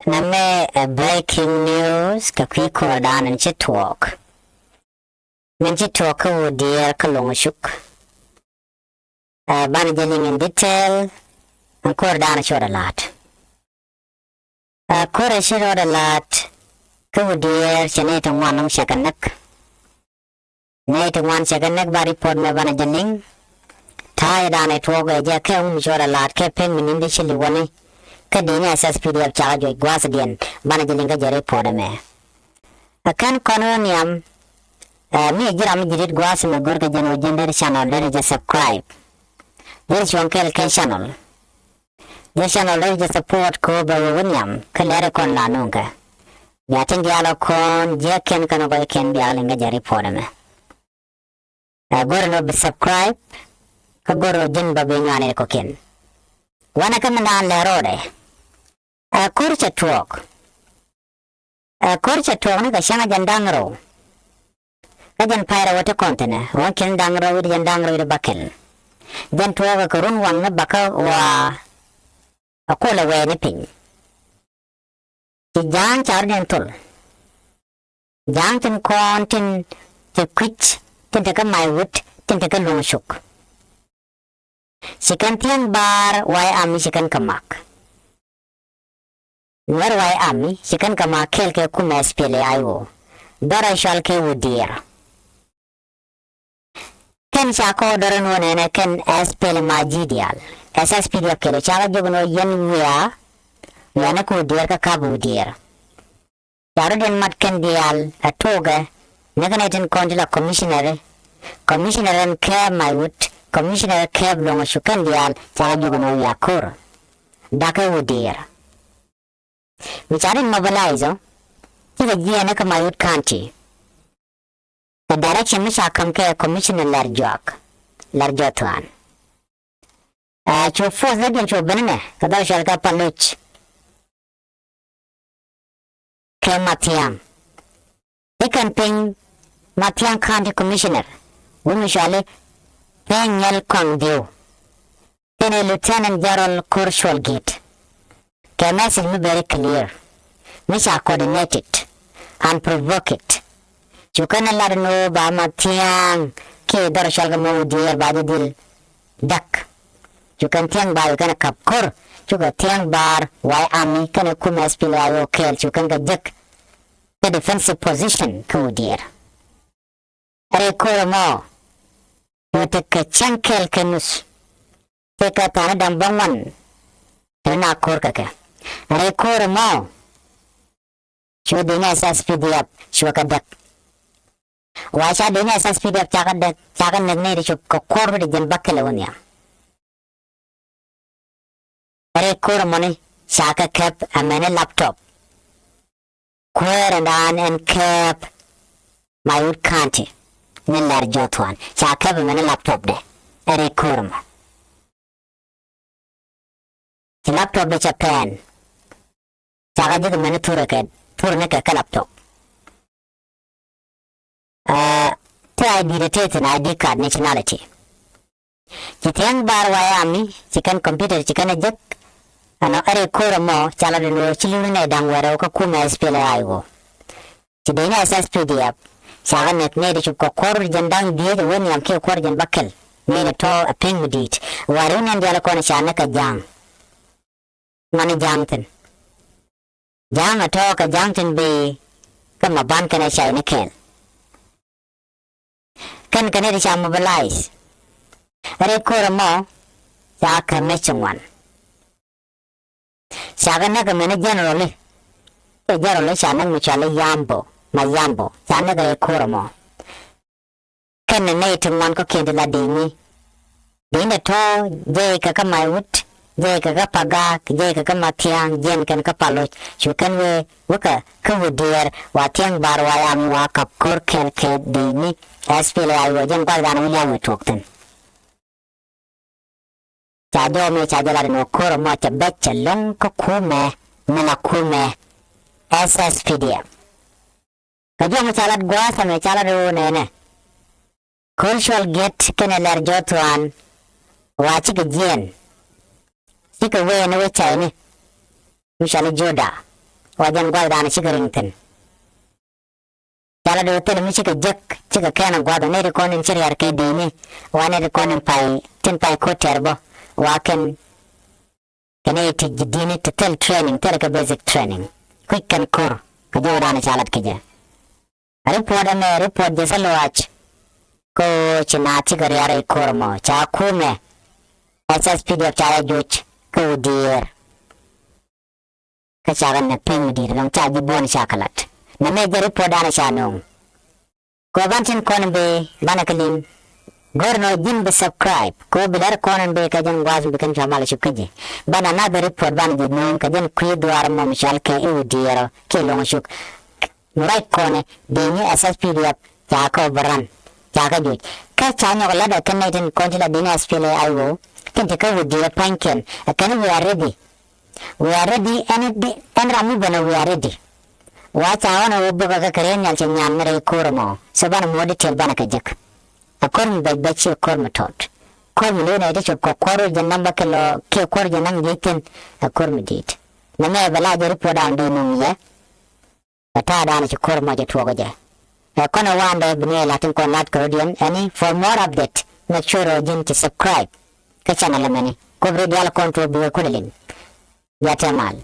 Name breaking news ka kwi kodan and talk. Nanchi talk Udier kalongshuk. Banajaling in detail and kodan short a lot. Kora short a lot. Udier chanate one shakanak. Nate one shakanak body port me banajaling. Tired on it walk a jacket short a lot kept him in the chili one. Kadini SSPDF charge guaath again banajalinga jare podame akan kononiam me jiram jirit guaath me gorga jano gender channel there just subscribe there is one channel this channel there just support ko bawunyam kalere kon lanunga yatin dialo kon je ken kano ba ken bialinga jare podame gorno subscribe ka goro jin babengane ko ken wana kamana lerode khoor talk ne ka shanga jandangro kajan paira wata kontena wankin dangro widi jandangro widi bakel jan tuwa ka run wang na baka wa akola we ne ping ti jang char den tul jang tin kon tin te kwich tin te ka mai wut tin te ka lung shuk sikan tiang bar wai ami sikan kamak Nuer wai ami sikan kamak kel ke kuma SPL ayo dara shal ke Udier ken shako dara no ne ken SPL majidial SSPDF ke chala jogno yen ya yana ko Udier ka kabu Udier yaro den mat ken dial atoga neganetin konjila commissioner en ke maywut commissioner ke blongo shukan dial chala jogno ya khoor daka Udier Micharin mobilize the Giana Kamayut County. The direction which I come to Commissioner Larjotuan. To force the bench of Benene, the Dashal Kapaluch. Matiam. They can ping Matiam County Commissioner. When shall paying Yel Kongdu. Then a Lieutenant General Khoor Gate. The message is very clear. We shall coordinate it and provoke it. You can let know by Matiang, K. Dorshagamo, dear by the deal. Duck. You can tang by a cup core. You can tang bar, why army can a kumas pillar kill. You can get duck. The defensive position, Udier. A core more. You take a chunkel canus. Take a tanadam one. Turn a corkaka. A core more. Show the SSPDF, Shwakadak. Why shall the SSPDF Chagan Nagnate of khoor with the Bacalonia? A core money, Shaka cap, a many laptop. Khoor and Ann and cap my wood county. Nillar Jotuan, Shaka have a many laptop there. A core. The laptop is a pen. Shaka did a many Purnaka laptop. Try dictate an ID card nationality. Chitang bar Wyami, chicken computer chicken a jack, and a khoor more, Chalano, children dangware, Kuma SPL Iwo. Chidena SSPDF, Sagan at native of khoor jandang dear the William K. Cordian Buckle, made a tall a ping with it, Warun and Jalakona Shanaka Jang. Money Jamton. Jang a talk a Janton be come a ban can a shine a can. Can Canadian mobilize? A core more, Yaka mention one. Saganaga man generally. A generally shannon which are Yambo, my Yambo, Yanaga a core more. Can a native one cocaine de la dini? Din a tall, they my wood. They Kagapagak, they Kagamatiang, Jen can Kapalo, you can we Wooka, Udier, Watiang Barwayam, walk up Korkel, Dini, SPL, I was young Bagan, William Tokton. Chado me Chadala no Koro Mata Betcha, Long Kokume, Manakume, SSPDF. Kajam Salad Guaath and Chalado Nene. Khoor get can a Larjotuan, watching a Jen. Take away and away China. We shall Joda. wajan gwa dana chigaringten yala do tel mi chika jak chika kana gwa ne de konin chiriyar ke dini wane de konin pai tin pai ko terbo waken kene ti dini to tel training tel ka basic training quick and core ka jo dana chalat kije report jesa loach ko china chigariare kormo cha kume SSPDF cha joch ko Udier ka chagan na ping dir long cha gi bon chakalat na me jere podana cha no ko bantin kon be banakalin gorno jin be subscribe ko bidar kon be ka jan waz be kan jamal shukje bana na be report ban gi no ka jan ku duar mo mishal ke Udier ke long shuk right kon be ni SSPDF cha ko baran cha ka joj ka cha nyo la da kan nitin kon la dina spele aiwo kan te ka Udier panken kan we are ready and ramu bana we are ready wacha wana wobuga ka karen yal chen nyam mere kormo so bana modi tel bana ka jak akon be bachi kormo tot kormo le na de ko koro je namba kelo ke koro je nang yiten kormo dit na me bala je report an do nung ye ta da na kormo je to je kono wanda bne latin ko nat korodian any for more update make sure you to subscribe ka channel mani ko video control be ko lin ya tamal